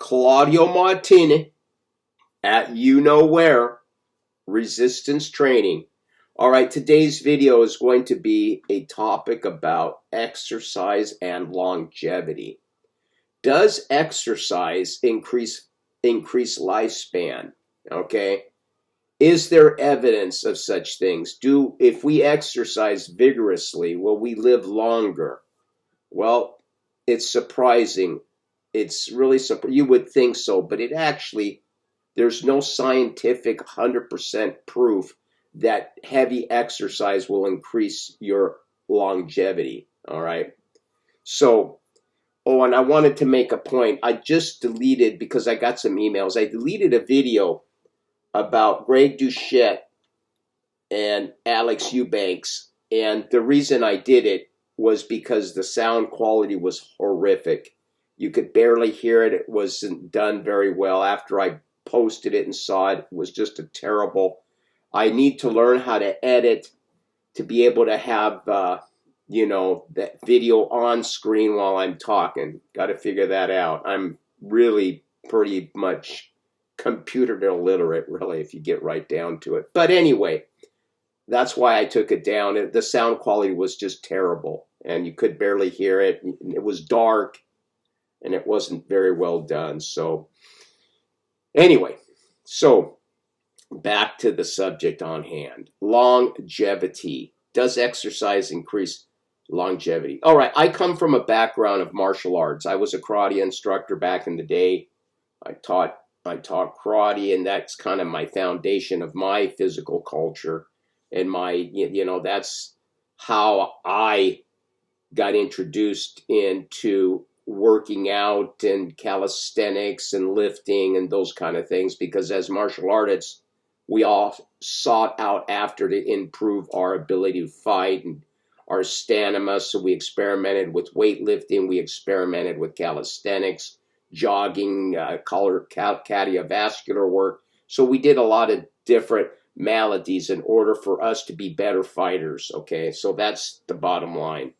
Claudio Martini at you know where, resistance training. All right, today's video is going to be a topic about exercise and longevity. Does exercise increase lifespan? Okay. Is there evidence of such things? If we exercise vigorously, will we live longer? Well, it's surprising. It's really surprising. You would think so, but there's no scientific 100% proof that heavy exercise will increase your longevity. All right. So, and I wanted to make a point. I just deleted, because I got some emails, I deleted a video about Greg Doucette and Alex Eubanks. And the reason I did it was because the sound quality was horrific. You could barely hear it. It wasn't done very well. After I posted it and saw it, it was just a terrible. I need to learn how to edit to be able to have, that video on screen while I'm talking. Got to figure that out. I'm really pretty much computer illiterate, really, if you get right down to it. But anyway, that's why I took it down. The sound quality was just terrible, and you could barely hear it. It was dark, and it wasn't very well done. So anyway, back to the subject on hand. Longevity. Does exercise increase longevity? All right, I come from a background of martial arts. I was a karate instructor back in the day. I taught karate, and that's kind of my foundation of my physical culture. And that's how I got introduced into working out and calisthenics and lifting and those kind of things, because as martial artists, we all sought out after to improve our ability to fight and our stamina. So we experimented with weightlifting, we experimented with calisthenics, jogging, cardiovascular work. So we did a lot of different maladies in order for us to be better fighters. Okay, so that's the bottom line.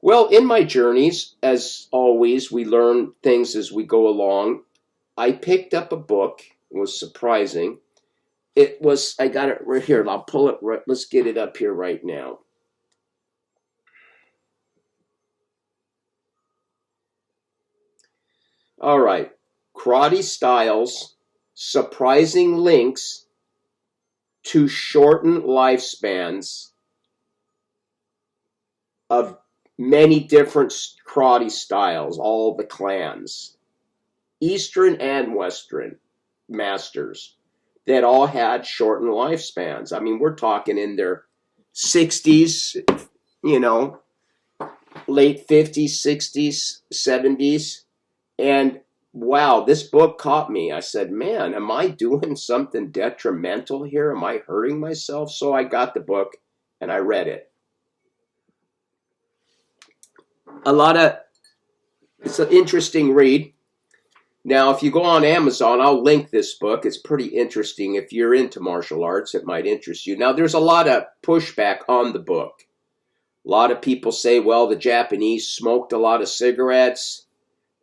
Well, in my journeys, as always, we learn things as we go along. I picked up a book. It was surprising. I got it right here. I'll pull it right. Let's get it up here right now. All right. Karate Styles, Surprising Links to Shorten Lifespans of Many Different Karate Styles, all the clans, Eastern and Western masters that all had shortened lifespans. I mean, we're talking in their 60s, late 50s, 60s, 70s. And wow, this book caught me. I said, man, am I doing something detrimental here? Am I hurting myself? So I got the book and I read it. It's an interesting read. Now, if you go on Amazon, I'll link this book. It's pretty interesting. If you're into martial arts, it might interest you. Now, there's a lot of pushback on the book. A lot of people say, well, the Japanese smoked a lot of cigarettes,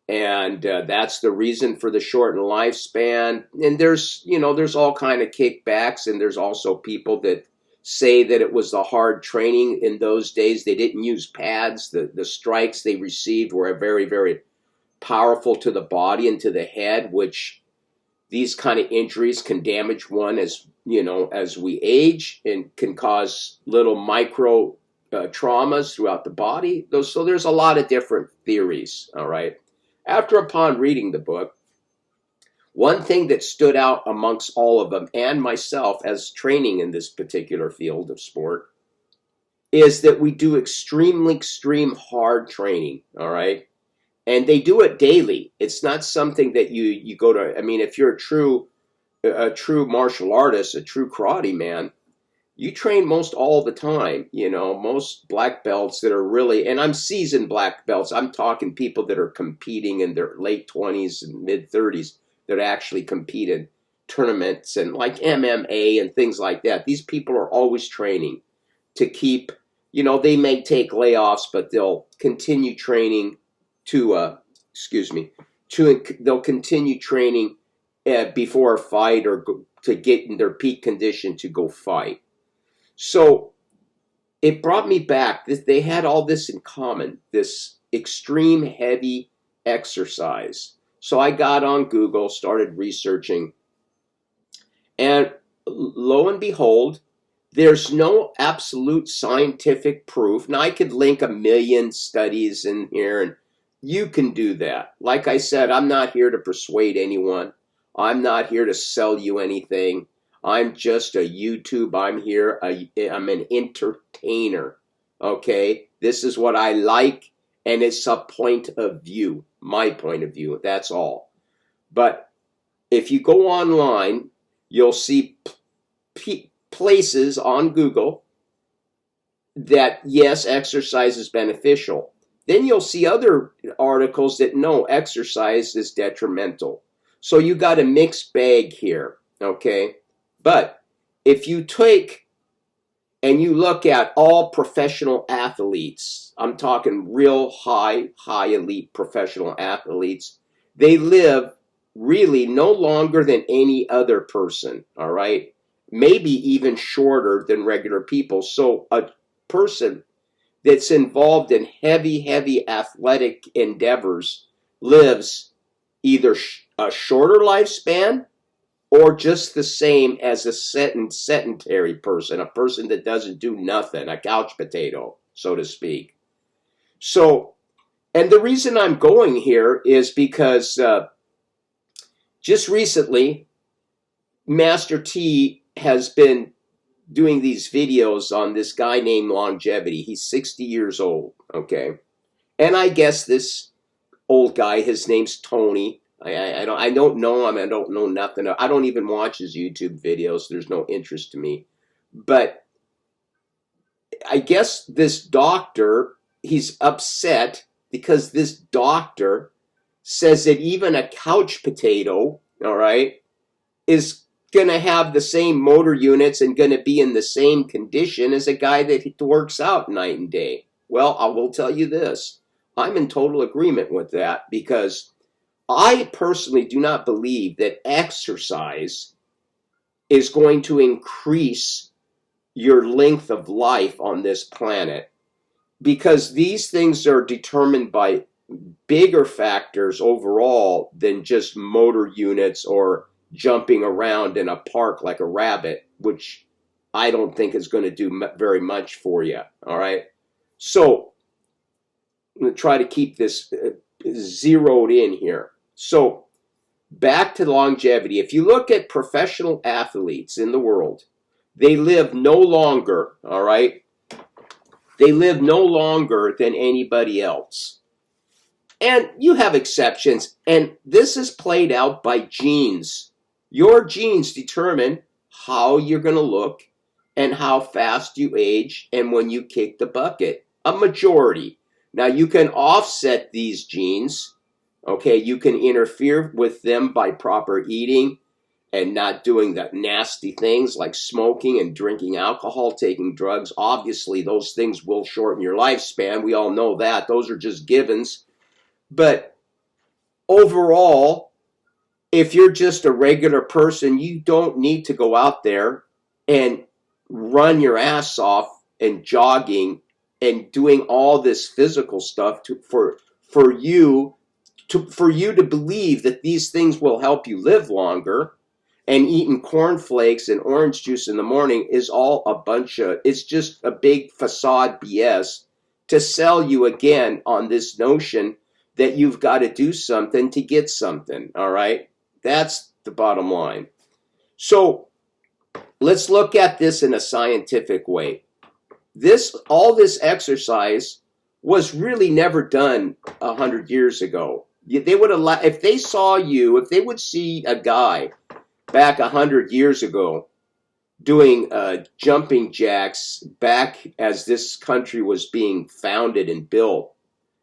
and that's the reason for the shortened lifespan. And there's all kind of kickbacks, and there's also people that say that it was the hard training in those days. They didn't use pads. The strikes they received were very, very powerful to the body and to the head, which these kind of injuries can damage one as we age, and can cause little micro traumas throughout the body. So there's a lot of different theories. All right. Upon reading the book, one thing that stood out amongst all of them, and myself as training in this particular field of sport, is that we do extreme hard training. All right. And they do it daily. It's not something that you go to. I mean, if you're a true martial artist, a true karate man, you train most all the time. Most black belts that are really, and I'm seasoned black belts. I'm talking people that are competing in their late 20s and mid 30s that actually compete in tournaments and like MMA and things like that. These people are always training to keep, they may take layoffs, but they'll continue training to they'll continue training before a fight or to get in their peak condition to go fight. So it brought me back. They had all this in common, this extreme heavy exercise. So I got on Google, started researching, and lo and behold, there's no absolute scientific proof. Now, I could link a million studies in here, and you can do that. Like I said, I'm not here to persuade anyone. I'm not here to sell you anything. I'm just a YouTube. I'm an entertainer. Okay? This is what I like, and it's a point of view. My point of view. That's all. But if you go online, you'll see places on Google that, yes, exercise is beneficial. Then you'll see other articles that no, exercise is detrimental. So you got a mixed bag here, okay? But if you take and you look at all professional athletes, I'm talking real high elite professional athletes, they live really no longer than any other person, all right? Maybe even shorter than regular people. So a person that's involved in heavy athletic endeavors lives either a shorter lifespan or just the same as a sedentary person, a person that doesn't do nothing, a couch potato, so to speak. So, and the reason I'm going here is because just recently, Master T has been doing these videos on this guy named Longevity. He's 60 years old, okay? And I guess this old guy, his name's Tony. I don't know him. I don't know nothing. I don't even watch his YouTube videos. There's no interest to me. But I guess this doctor, he's upset because this doctor says that even a couch potato, all right, is going to have the same motor units and going to be in the same condition as a guy that works out night and day. Well, I will tell you this. I'm in total agreement with that because I personally do not believe that exercise is going to increase your length of life on this planet because these things are determined by bigger factors overall than just motor units or jumping around in a park like a rabbit, which I don't think is going to do very much for you, all right? So I'm going to try to keep this zeroed in here. So back to longevity. If you look at professional athletes in the world, they live no longer, all right? They live no longer than anybody else. And you have exceptions, and this is played out by genes. Your genes determine how you're going to look and how fast you age and when you kick the bucket. A majority. Now, you can offset these genes. Okay, you can interfere with them by proper eating and not doing the nasty things like smoking and drinking alcohol, taking drugs. Obviously, those things will shorten your lifespan. We all know that. Those are just givens. But overall, if you're just a regular person, you don't need to go out there and run your ass off and jogging and doing all this physical stuff for you to believe that these things will help you live longer. And eating cornflakes and orange juice in the morning is all a bunch of, it's just a big facade BS to sell you again on this notion that you've got to do something to get something, all right? That's the bottom line. So let's look at this in a scientific way. All this exercise was really never done 100 years ago. They would allow, if they would see a guy back 100 years ago doing jumping jacks back as this country was being founded and built,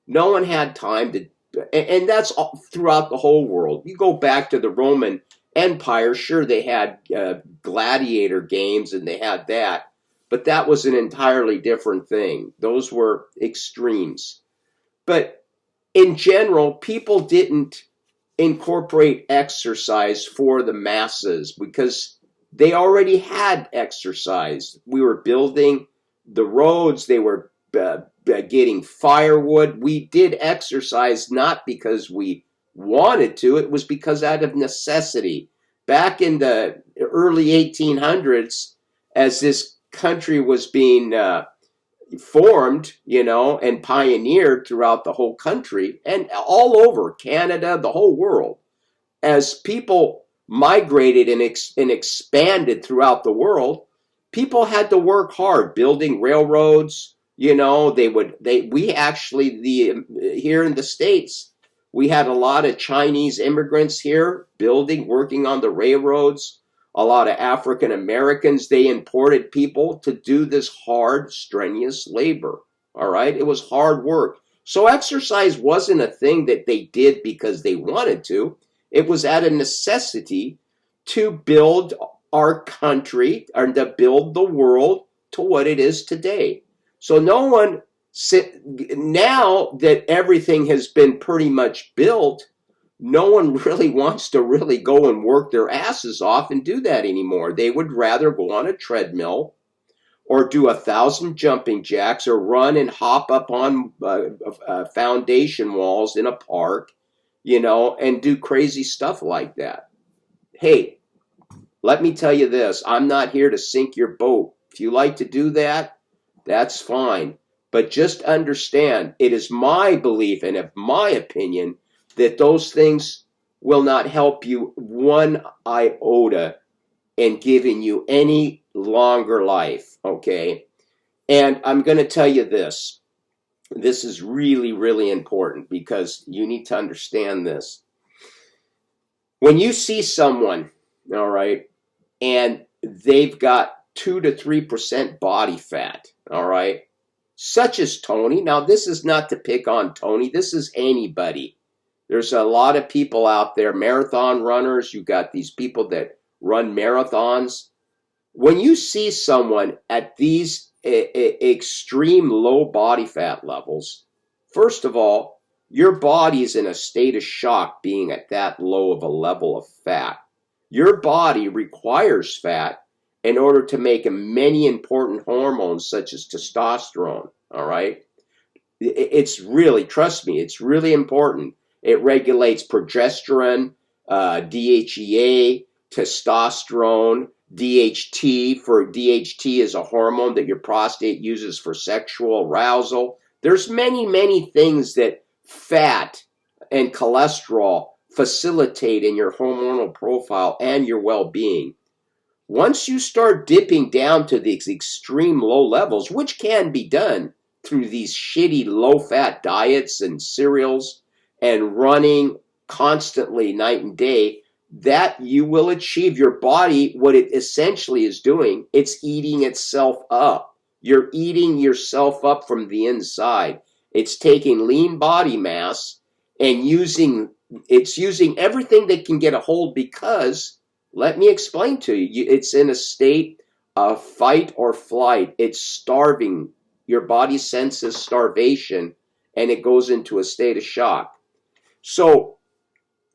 no one had time to, and that's all throughout the whole world. You go back to the Roman Empire, sure, they had gladiator games and they had that, but that was an entirely different thing. Those were extremes. But in general, people didn't incorporate exercise for the masses because they already had exercise. We were building the roads. They were getting firewood. We did exercise not because we wanted to. It was because out of necessity. Back in the early 1800s, as this country was being formed, and pioneered throughout the whole country and all over Canada, the whole world, as people migrated and expanded throughout the world, people had to work hard building railroads. We actually, here in the States, we had a lot of Chinese immigrants here working on the railroads. A lot of African Americans, they imported people to do this hard, strenuous labor. All right. It was hard work. So exercise wasn't a thing that they did because they wanted to. It was out of necessity to build our country and to build the world to what it is today. So now that everything has been pretty much built, no one really wants to really go and work their asses off and do that anymore. They would rather go on a treadmill or do 1,000 jumping jacks or run and hop up on foundation walls in a park, and do crazy stuff like that. Hey, let me tell you this. I'm not here to sink your boat. If you like to do that, that's fine. But just understand, it is my belief and of my opinion that those things will not help you one iota in giving you any longer life, okay? And I'm going to tell you this. This is really, really important because you need to understand this. When you see someone, all right, and they've got 2 to 3% body fat, all right, such as Tony. Now, this is not to pick on Tony. This is anybody. There's a lot of people out there, marathon runners. You got these people that run marathons. When you see someone at these extreme low body fat levels, first of all, your body is in a state of shock being at that low of a level of fat. Your body requires fat in order to make many important hormones such as testosterone, all right? It's really, trust me, it's really important. It regulates progesterone, DHEA, testosterone, DHT. DHT is a hormone that your prostate uses for sexual arousal. There's many, many things that fat and cholesterol facilitate in your hormonal profile and your well-being. Once you start dipping down to these extreme low levels, which can be done through these shitty low-fat diets and cereals and running constantly night and day, that you will achieve your body, what it essentially is doing, it's eating itself up. You're eating yourself up from the inside. It's taking lean body mass and using everything that can get a hold because, let me explain to you, it's in a state of fight or flight. It's starving. Your body senses starvation and it goes into a state of shock. So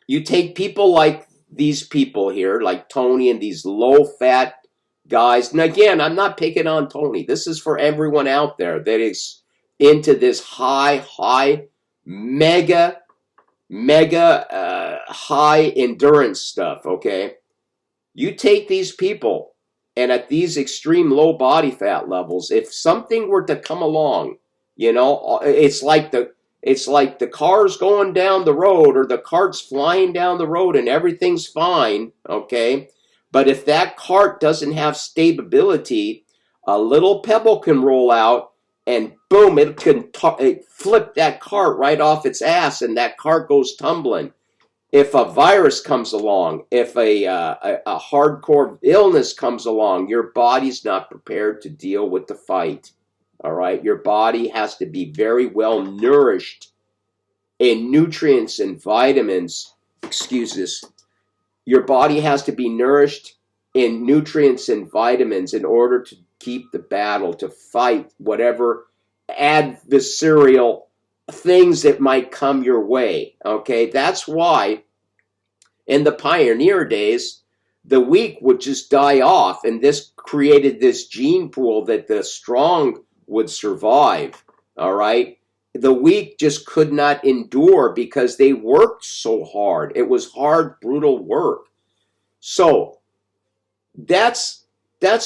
you take people like these people here, like Tony and these low-fat guys. And again, I'm not picking on Tony. This is for everyone out there that is into this high, mega high endurance stuff, okay? You take these people, and at these extreme low body fat levels, if something were to come along, it's like the car's going down the road or the cart's flying down the road and everything's fine, okay? But if that cart doesn't have stability, a little pebble can roll out and boom, it can flip that cart right off its ass and that cart goes tumbling. If a virus comes along, if a hardcore illness comes along, your body's not prepared to deal with the fight. All right, your body has to be very well nourished in nutrients and vitamins. Excuse this. Your body has to be nourished in nutrients and vitamins in order to keep the battle, to fight whatever adversarial things that might come your way. Okay, that's why In the pioneer days, the weak would just die off, and this created this gene pool that the strong would survive. All right. The weak just could not endure because they worked so hard. It was hard, brutal work. So that's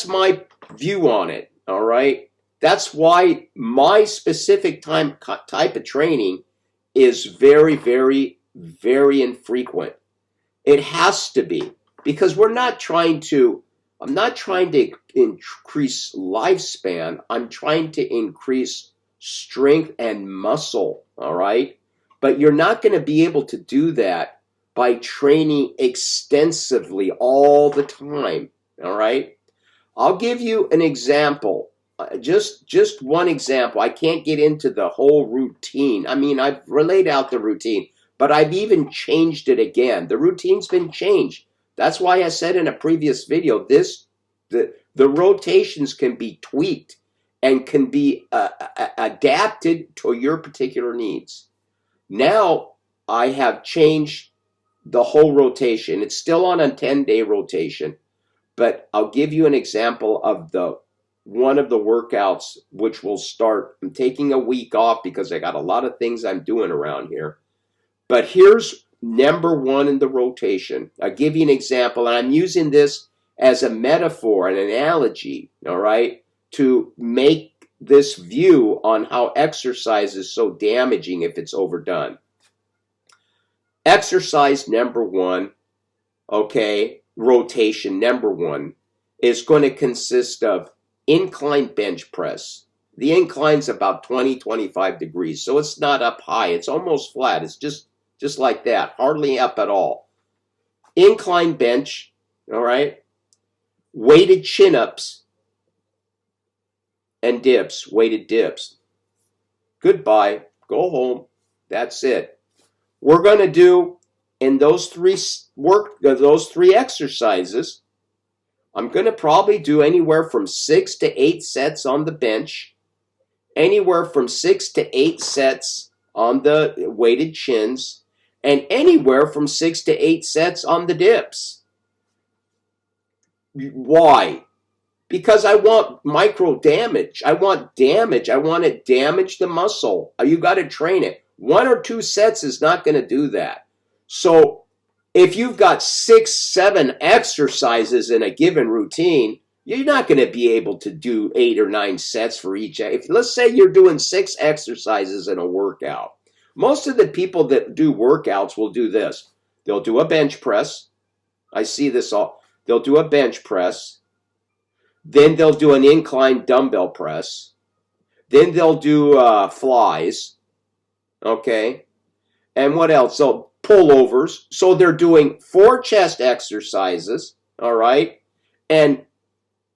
my view on it. All right. That's why my specific type of training is very, very, very infrequent. It has to be, because I'm not trying to increase lifespan. I'm trying to increase strength and muscle. All right. But you're not going to be able to do that by training extensively all the time. All right. I'll give you an example. Just one example. I can't get into the whole routine. I mean, I've relayed out the routine, but I've even changed it again. The routine's been changed. That's why I said in a previous video, the rotations can be tweaked and can be adapted to your particular needs. Now I have changed the whole rotation. It's still on a 10-day rotation, but I'll give you an example of one of the workouts which will start. I'm taking a week off because I got a lot of things I'm doing around here. But here's number one in the rotation. I'll give you an example, and I'm using this as a metaphor, an analogy, all right, to make this view on how exercise is so damaging if it's overdone. Exercise number one, okay, rotation number one, is going to consist of incline bench press. The incline's about 20-25 degrees, so it's not up high. It's almost flat. It's just like that, hardly up at all. Incline bench, all right, weighted chin-ups and dips, weighted dips. Goodbye, go home, that's it. We're going to do, in those three exercises, I'm going to probably do anywhere from 6 to 8 sets on the bench, anywhere from 6 to 8 sets on the weighted chins, and anywhere from 6 to 8 sets on the dips. Why? Because I want micro damage. I want damage. I want to damage the muscle. You got to train it. 1 or 2 sets is not going to do that. So if you've got 6, 7 exercises in a given routine, you're not going to be able to do 8 or 9 sets for each. If let's say you're doing 6 exercises in a workout. Most of the people that do workouts will do this. They'll do a bench press. I see this all. They'll do a bench press. Then they'll do an incline dumbbell press. Then they'll do flies. Okay. And what else? So pullovers. So they're doing 4 chest exercises. All right. And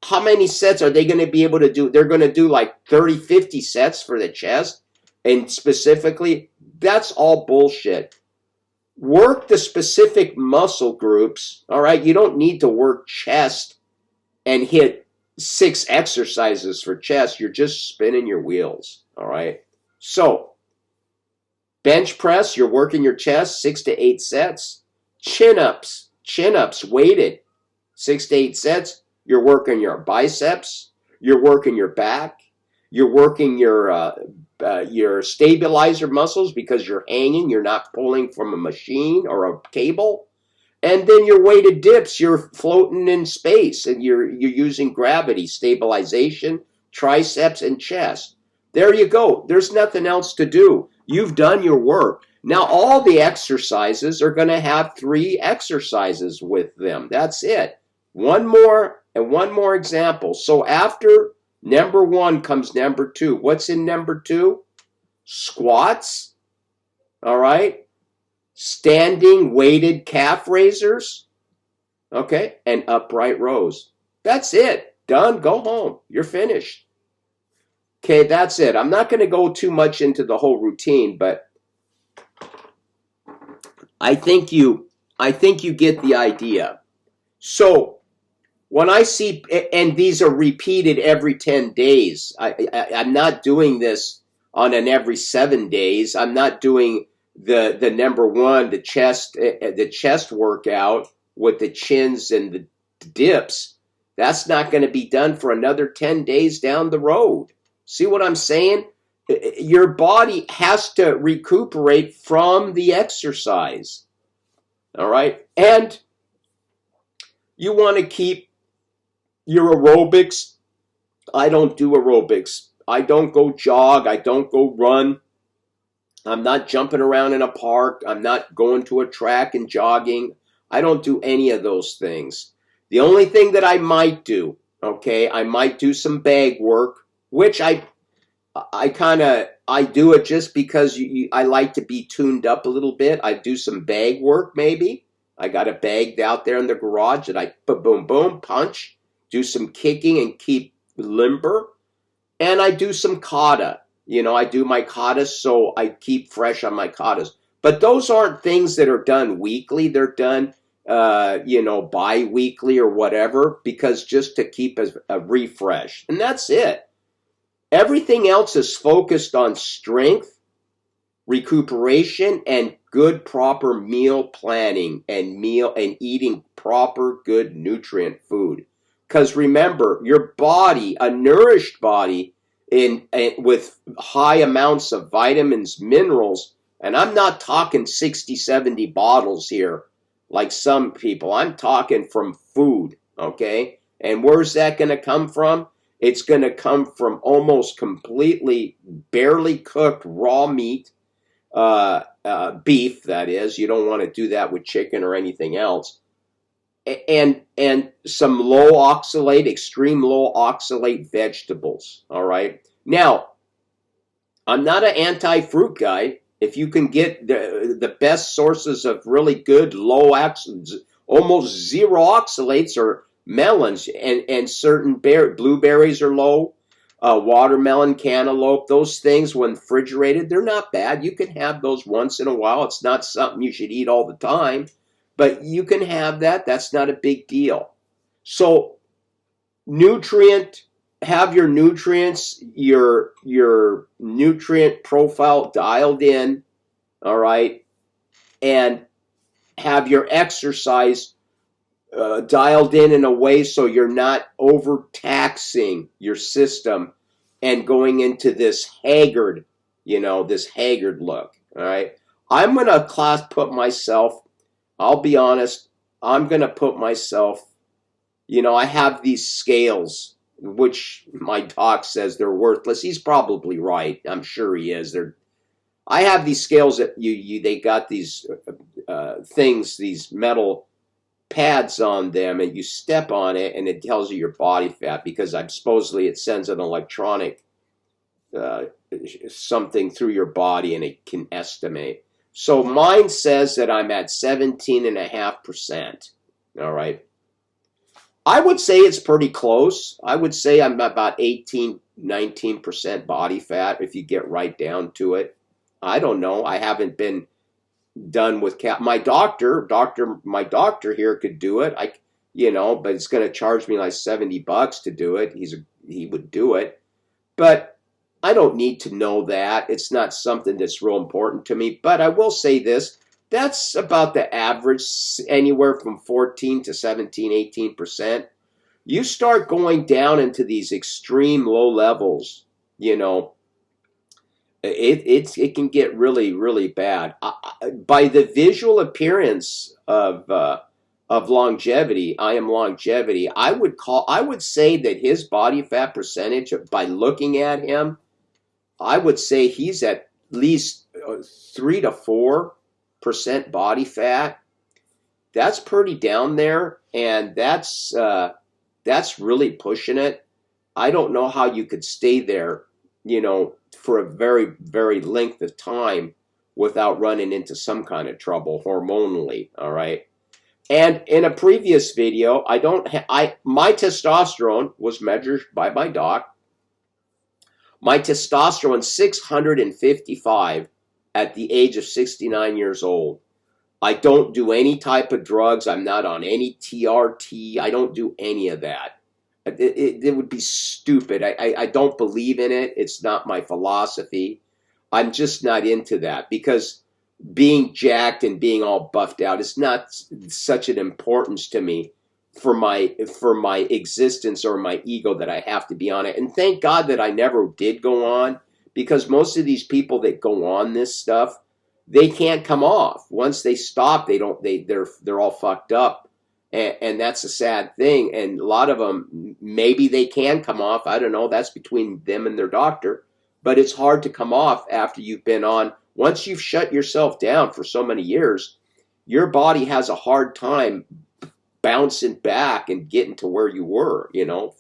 how many sets are they going to be able to do? They're going to do like 30, 50 sets for the chest. And specifically, that's all bullshit. Work the specific muscle groups. All right. You don't need to work chest and hit 6 exercises for chest. You're just spinning your wheels. All right. So bench press, you're working your chest, 6 to 8 sets. Chin-ups, weighted, 6 to 8 sets. You're working your biceps. You're working your back. You're working your stabilizer muscles because you're hanging. You're not pulling from a machine or a cable. And then your weighted dips, you're floating in space and you're using gravity, stabilization, triceps, and chest. There you go. There's nothing else to do. You've done your work. Now all the exercises are going to have 3 exercises with them. That's it. One more example. So after number 1 comes number 2. What's in number 2? Squats. All right. Standing weighted calf raisers. Okay. And upright rows. That's it. Done. Go home. You're finished. Okay, that's it. I'm not going to go too much into the whole routine, but I think you get the idea. So when I see, and these are repeated every 10 days, I'm not doing this on an every 7 days. I'm not doing the number one, the chest workout with the chins and the dips, that's not going to be done for another 10 days down the road. See what I'm saying? Your body has to recuperate from the exercise. All right? And you want to keep your aerobics. I don't do aerobics. I don't go jog. I don't go run. I'm not jumping around in a park. I'm not going to a track and jogging. I don't do any of those things. The only thing that I might do, okay, I might do some bag work, which I do it just because I like to be tuned up a little bit. I do some bag work maybe. I got it bagged out there in the garage that I boom, boom, punch, do some kicking and keep limber. And I do some kata. I do my katas, so I keep fresh on my katas. But those aren't things that are done weekly. They're done, bi-weekly or whatever, because just to keep a refresh. And that's it. Everything else is focused on strength, recuperation, and good, proper meal planning and eating proper, good, nutrient food. Because remember, your body, a nourished body, with high amounts of vitamins, minerals, and I'm not talking 60, 70 bottles here like some people. I'm talking from food, okay? And where's that going to come from? It's going to come from almost completely barely cooked raw meat, beef, that is. You don't want to do that with chicken or anything else. And some low oxalate, extreme low oxalate vegetables, all right? Now, I'm not an anti-fruit guy. If you can get the best sources of really good low almost zero oxalates are melons and certain blueberries are low, watermelon, cantaloupe, those things when refrigerated, they're not bad. You can have those once in a while. It's not something you should eat all the time. But you can have that. That's not a big deal. So have your nutrients, your nutrient profile dialed in, all right? And have your exercise dialed in a way so you're not overtaxing your system and going into this haggard, look, all right? I'm going to put myself, I'll be honest, I'm going to put myself, I have these scales, which my doc says they're worthless. He's probably right. I'm sure he is. I have these scales that they got these things, these metal pads on them, and you step on it and it tells you your body fat because supposedly it sends an electronic something through your body and it can estimate. So mine says that I'm at 17.5%. All right. I would say it's pretty close. I would say I'm about 18, 19% body fat if you get right down to it. I don't know. I haven't been done with my doctor here could do it. But it's going to charge me like $70 to do it. He would do it. But I don't need to know that. It's not something that's real important to me. But I will say this. That's about the average, anywhere from 14 to 17, 18%. You start going down into these extreme low levels, it can get really, really bad. By the visual appearance of longevity, I am longevity. I would say that his body fat percentage, by looking at him, I would say he's at least 3 to 4% body fat. That's pretty down there, and that's really pushing it. I don't know how you could stay there, for a very, very length of time without running into some kind of trouble hormonally. All right. And in a previous video, my testosterone was measured by my doc. My testosterone 655 at the age of 69 years old. I don't do any type of drugs. I'm not on any TRT. I don't do any of that. It would be stupid. I don't believe in it. It's not my philosophy. I'm just not into that because being jacked and being all buffed out is not such an importance to me for my existence or my ego that I have to be on it. And thank God that I never did go on, because most of these people that go on this stuff, they can't come off. Once they stop, they're all fucked up. And that's a sad thing. And a lot of them, maybe they can come off. I don't know. That's between them and their doctor. But it's hard to come off after you've been on. Once you've shut yourself down for so many years, your body has a hard time bouncing back and getting to where you were,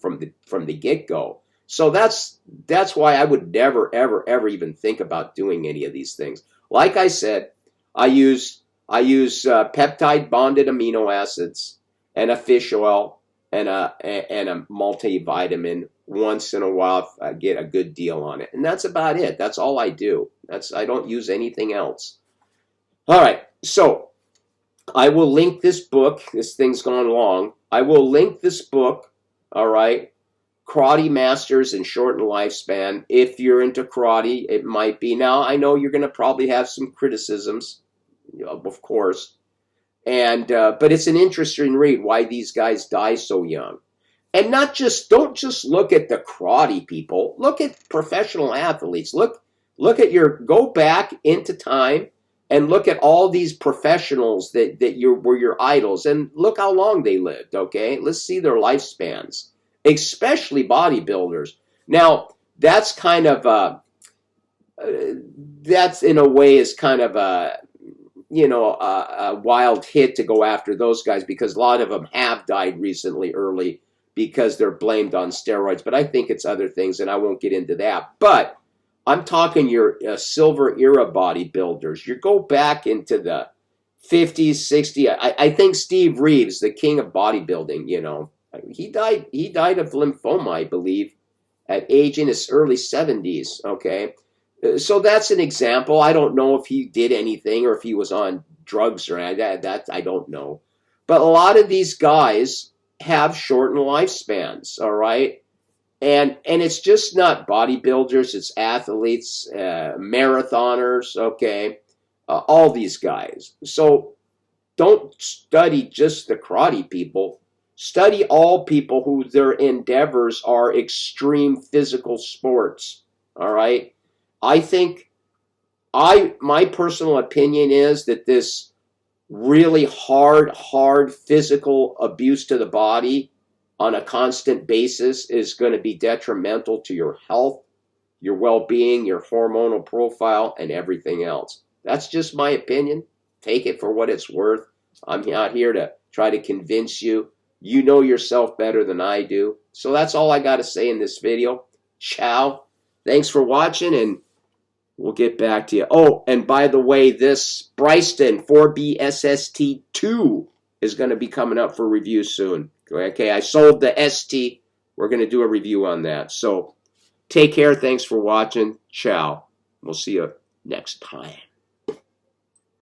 from the get-go. So that's why I would never, ever, ever even think about doing any of these things. Like I said, I use peptide bonded amino acids and a fish oil and a multivitamin once in a while if I get a good deal on it. And that's about it. That's all I do. I don't use anything else. All right. So I will link this book. This thing's gone long. I will link this book. All right. Karate Masters and Shortened Lifespan. If you're into karate, it might be. Now, I know you're going to probably have some criticisms, of course. But it's an interesting read, why these guys die so young. And don't just look at the karate people. Look at professional athletes. Go back into time and look at all these professionals that were your idols, and look how long they lived, okay? Let's see their lifespans, especially bodybuilders. Now, that's kind of that's in a way is kind of a wild hit to go after those guys, because a lot of them have died recently early because they're blamed on steroids. But I think it's other things, and I won't get into that. But I'm talking your silver era bodybuilders. You go back into the 50s, 60s. I think Steve Reeves, the king of bodybuilding, he died of lymphoma, I believe, at age in his early 70s, okay? So that's an example. I don't know if he did anything or if he was on drugs or anything. That I don't know. But a lot of these guys have shortened lifespans, all right? And it's just not bodybuilders, it's athletes, marathoners, okay? All these guys. So don't study just the karate people. Study all people who their endeavors are extreme physical sports, all right? I think my personal opinion is that this really hard physical abuse to the body on a constant basis is going to be detrimental to your health, your well-being, your hormonal profile, and everything else. That's just my opinion. Take it for what it's worth. I'm not here to try to convince you. You know yourself better than I do. So that's all I got to say in this video. Ciao. Thanks for watching, and we'll get back to you. Oh, and by the way, this Bryston 4BSST2 is going to be coming up for review soon. Okay, I sold the ST. We're going to do a review on that. So take care. Thanks for watching. Ciao. We'll see you next time.